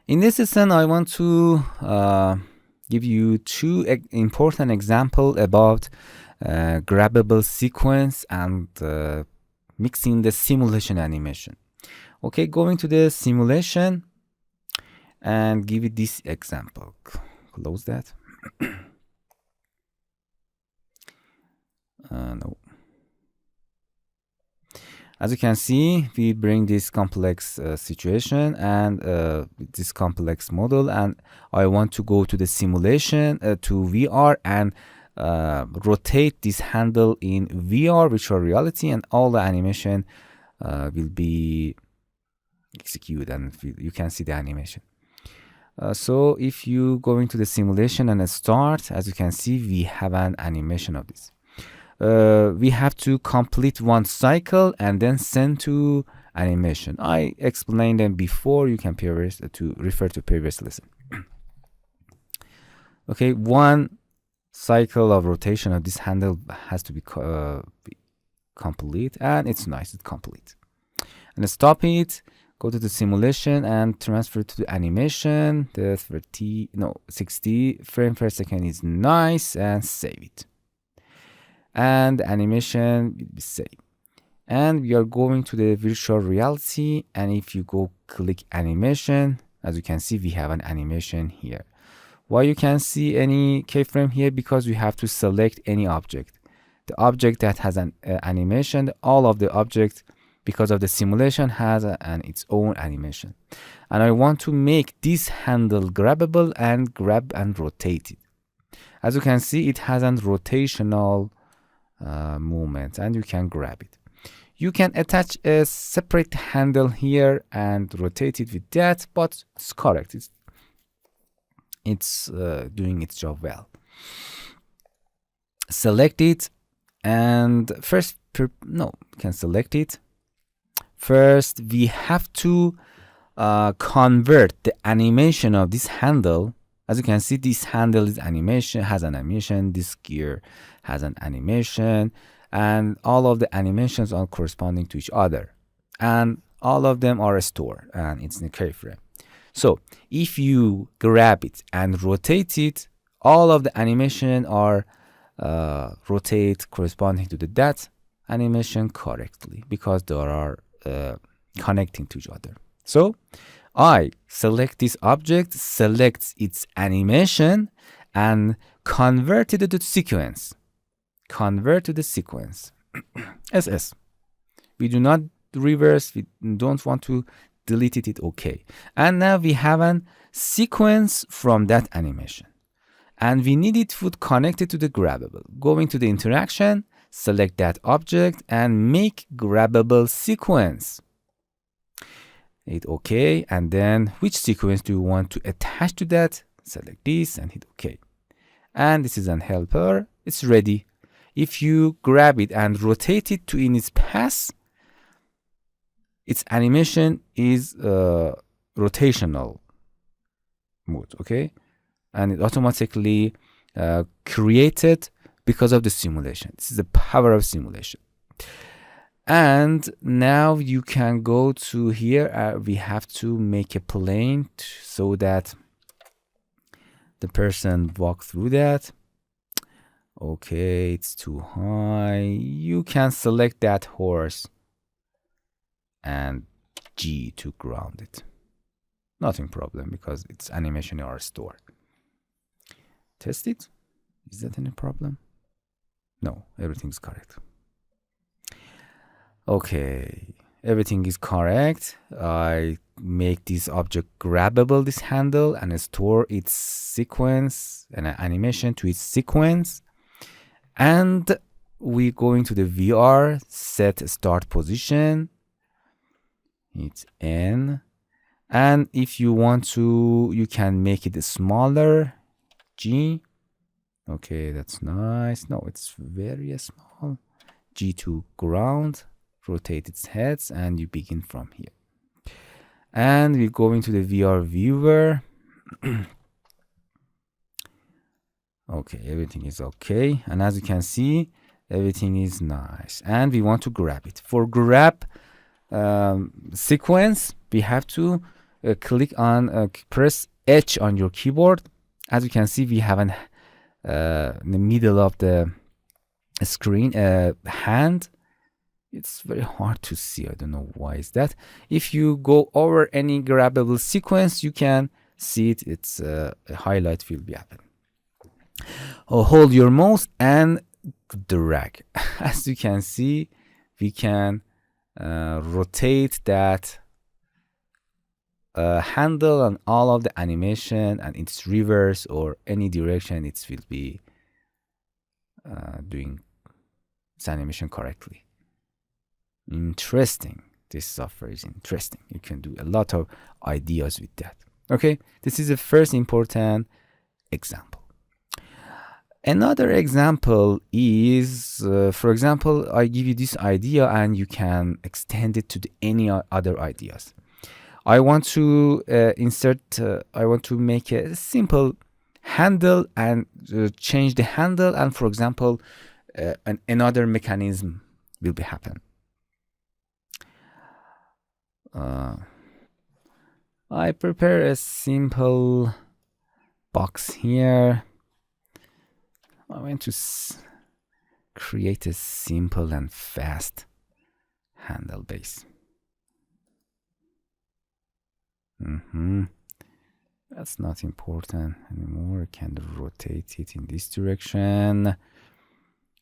In this lesson, I want to give you two important examples about grabbable sequence and mixing the simulation animation. Okay, going to the simulation and give it this example. Close that. No. As you can see, we bring this complex situation and this complex model, and I want to go to the simulation to VR and rotate this handle in VR, virtual reality, and all the animation will be executed, and you can see the animation. So if you go into the simulation and start, as you can see, we have an animation of this. We have to complete one cycle and then send to animation. I explained them before. You can refer to previous lesson. Okay, one cycle of rotation of this handle has to be complete, and it's nice, it's complete. And stop it, go to the simulation and transfer to the animation. The 60 frame per second is nice, and save it. And the animation will be saved. And we are going to the virtual reality, and if you go click animation, as you can see, we have an animation here. Why you can see any keyframe here? Because we have to select any object. The object that has an animation, all of the objects, because of the simulation, has its own animation. And I want to make this handle grabbable and grab and rotate it. As you can see, it has a rotational movement, and you can grab it. You can attach a separate handle here and rotate it with that, but it's correct. It's doing its job well. Select it, and first, you can select it. First, we have to convert the animation of this handle. As you can see, this handle has an animation. This gear has an animation, and all of the animations are corresponding to each other, and all of them are stored, and it's in a keyframe. So if you grab it and rotate it, all of the animation are rotate corresponding to that animation correctly, because they are connecting to each other. So I select this object, select its animation, and convert it to sequence. Convert to the sequence. SS. We do not reverse. We don't want to delete it. Okay. And now we have a sequence from that animation, and we need it would connect it to the grabbable. Going to the interaction, select that object and make grabbable sequence. Hit OK, and then which sequence do you want to attach to that? Select this and hit OK. And this is an helper. It's ready. If you grab it and rotate it to in its path, its animation is rotational mode, okay? And it automatically created because of the simulation. This is the power of simulation. And now you can go to here. We have to make a plane so that the person walk through that. Okay, it's too high. You can select that horse and G to ground it. Nothing problem, because its animation are stored. Test it. Is that any problem? No, everything's correct. Okay, everything is correct. I make this object grabbable, this handle, and store its sequence and an animation to its sequence. And we go into the VR, set start position. It's N. And if you want to, you can make it smaller. G. Okay, that's nice. No, it's very small. G to ground. Rotate its heads, and you begin from here. And we go into the VR viewer. Okay, everything is okay. And as you can see, everything is nice. And we want to grab it. For grab sequence, we have to click on press H on your keyboard. As you can see, we have an in the middle of the screen hand. It's very hard to see. I don't know why is that. If you go over any grabbable sequence, you can see it. It's a highlight will be happening. Hold your mouse and drag. As you can see, we can rotate that handle on all of the animation, and its reverse or any direction it will be doing its animation correctly. Interesting. This software is interesting. You can do a lot of ideas with that. Okay, this is the first important example. Another example is, for example, I give you this idea and you can extend it to any other ideas. I want to I want to make a simple handle and change the handle, and for example, another mechanism will be happen. I prepare a simple box here. I want to create a simple and fast handle base. That's not important anymore. I can rotate it in this direction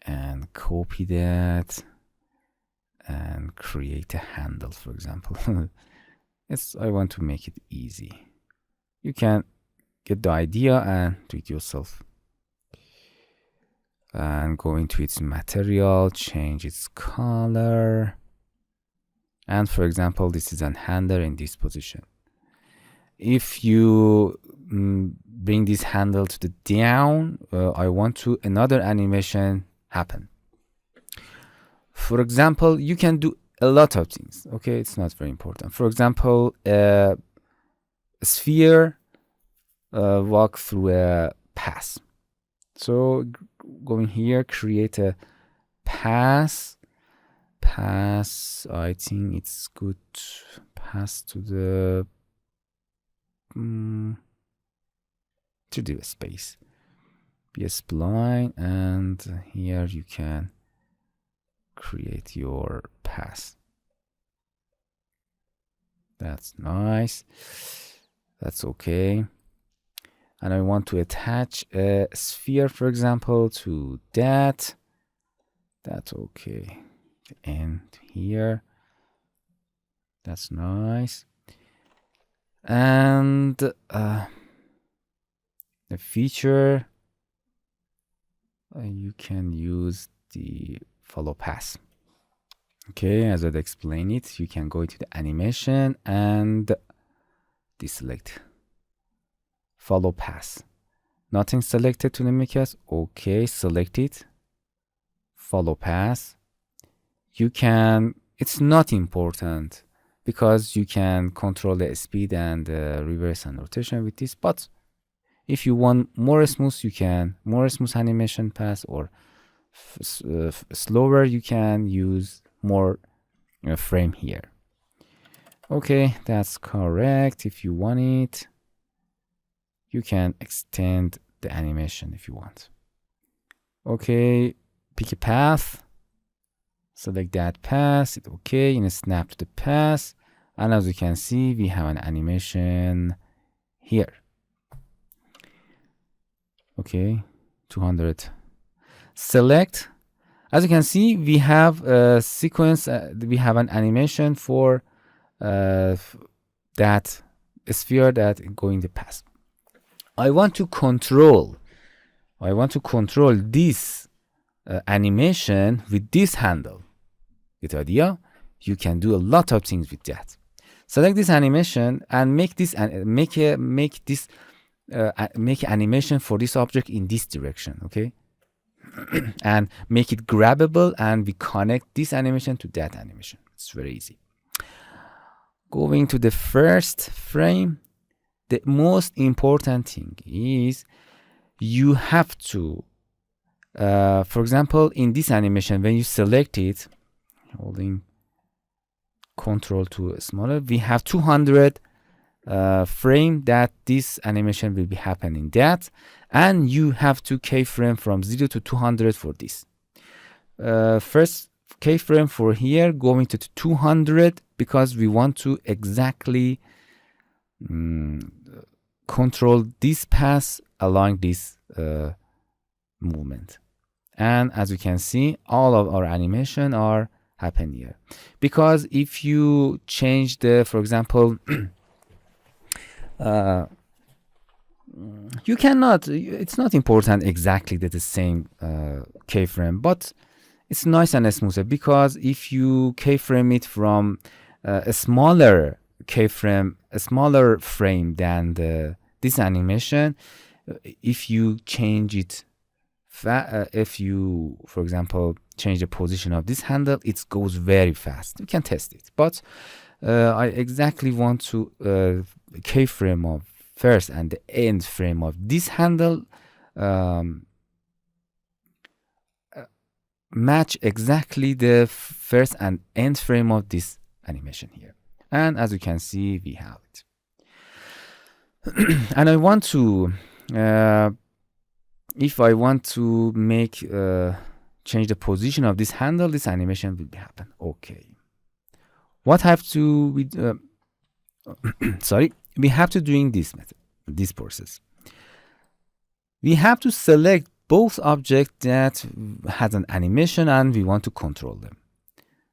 and copy that and create a handle, for example. I want to make it easy. You can get the idea and do it yourself. And go into its material, change its color. And for example, this is a handle in this position. If you bring this handle to the down, I want to another animation happen. For example, you can do a lot of things. Okay, it's not very important. For example, a sphere walk through a pass. So going here, create a pass. I think it's good. Pass to the space. Be a spline, and here you can create your pass. That's nice. That's okay. And I want to attach a sphere, for example, to that. That's okay. The end here. That's nice. And the feature, you can use the follow pass. Okay, as I'd explain it, you can go into the animation and deselect follow pass. Nothing selected to the macros. Okay, select it. Follow pass. You can, it's not important because you can control the speed and reverse and rotation with this, but if you want more smooth, you can more smooth animation pass, or slower, you can use more frame here. Okay, that's correct. If you want it, you can extend the animation if you want. Okay, pick a path, select that path, hit OK, and snap to the path. And as you can see, we have an animation here. Okay, 200. Select. As you can see, we have a sequence, we have an animation for that sphere that going to pass. I want to control this animation with this handle. Get the idea? You can do a lot of things with that. Select this animation and make this make animation for this object in this direction. Okay, and make it grabbable, and we connect this animation to that animation. It's very easy. Going to the first frame, the most important thing is you have to, for example, in this animation, when you select it, holding Control to smaller, we have 200 frame that this animation will be happening that, and you have to keyframe from 0 to 200 for this. First keyframe for here going to 200 because we want to exactly control this path along this movement. And as you can see, all of our animation are happen here. Because if you change the, for example, you cannot, it's not important exactly that the same keyframe, but it's nice and smoother, because if you keyframe it from a smaller keyframe, a smaller frame than this animation, if you change it, if you, for example, change the position of this handle, it goes very fast. You can test it, but I exactly want to keyframe of first and the end frame of this handle match exactly the first and end frame of this animation here. And as you can see, we have it. And I want to if I want to make change the position of this handle, this animation will happen. Okay, what have to we sorry, we have to doing this method, this process. We have to select both objects that has an animation and we want to control them.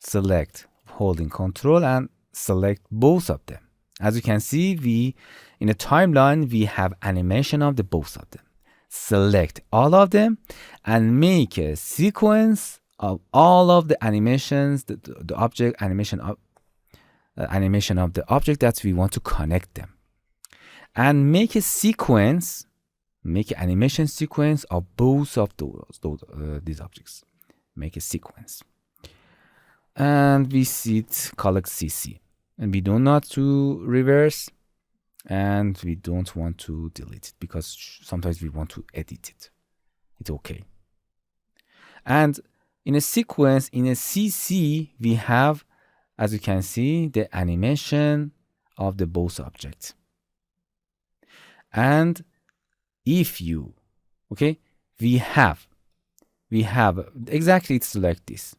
Select, holding control, and select both of them. As you can see, in a timeline we have animation of the both of them. Select all of them and make a sequence of all of the animations, the object animation of the object that we want to connect them, and make a sequence, make an animation sequence of both of these objects. Make a sequence, and we see it collect CC, and we don't want to reverse, and we don't want to delete it because sometimes we want to edit it. It's okay. And in a sequence, in a CC, we have, as you can see, the animation of the both objects. And if you, okay, we have exactly, it's like this.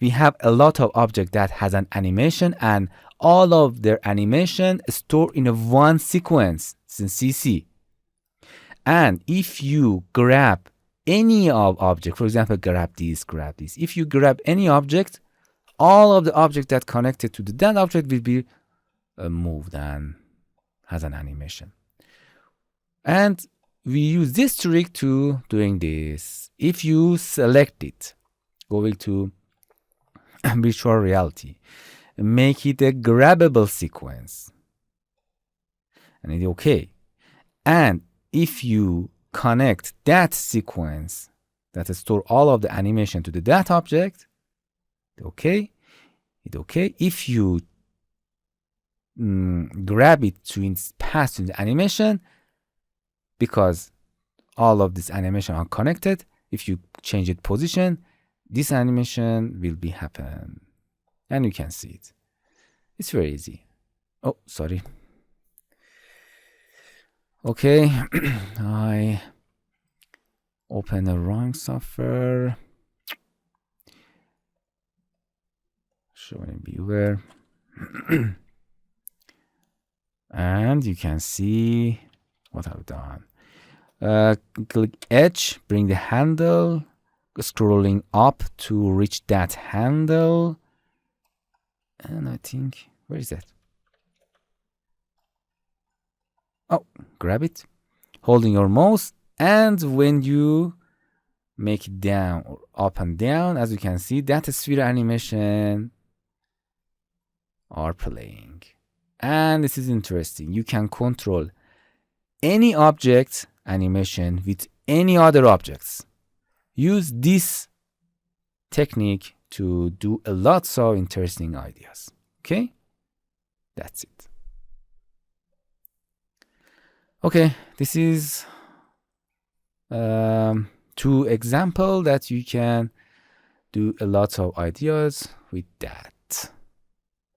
We have a lot of object that has an animation, and all of their animation stored in a one sequence in CC. And if you grab any of object, for example, grab this. If you grab any object, all of the object that connected to that object will be moved and has an animation. And we use this trick to doing this. If you select it, going to virtual reality, make it a grabbable sequence, and it's okay. And if you connect that sequence that store all of the animation to that object, okay, it's okay. If you grab it to pass to the animation, because all of this animation are connected, if you change its position, this animation will be happen, and you can see it. It's very easy. Oh, sorry. Okay, I open the wrong software. Showing viewer. And you can see what I've done. Click edge, bring the handle, scrolling up to reach that handle. And I think, where is that? Oh, grab it, holding your mouse, and when you make it down or up and down, as you can see, that sphere animation are playing. And this is interesting. You can control any object animation with any other objects. Use this technique to do a lot of interesting ideas. Okay, that's it. Okay, this is 2 examples that you can do a lot of ideas with that.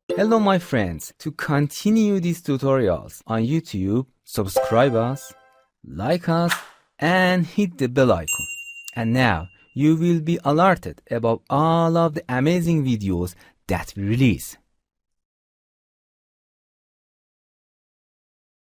Hello my friends, to continue these tutorials on YouTube, subscribe us, like us, and hit the bell icon. And now you will be alerted about all of the amazing videos that we release.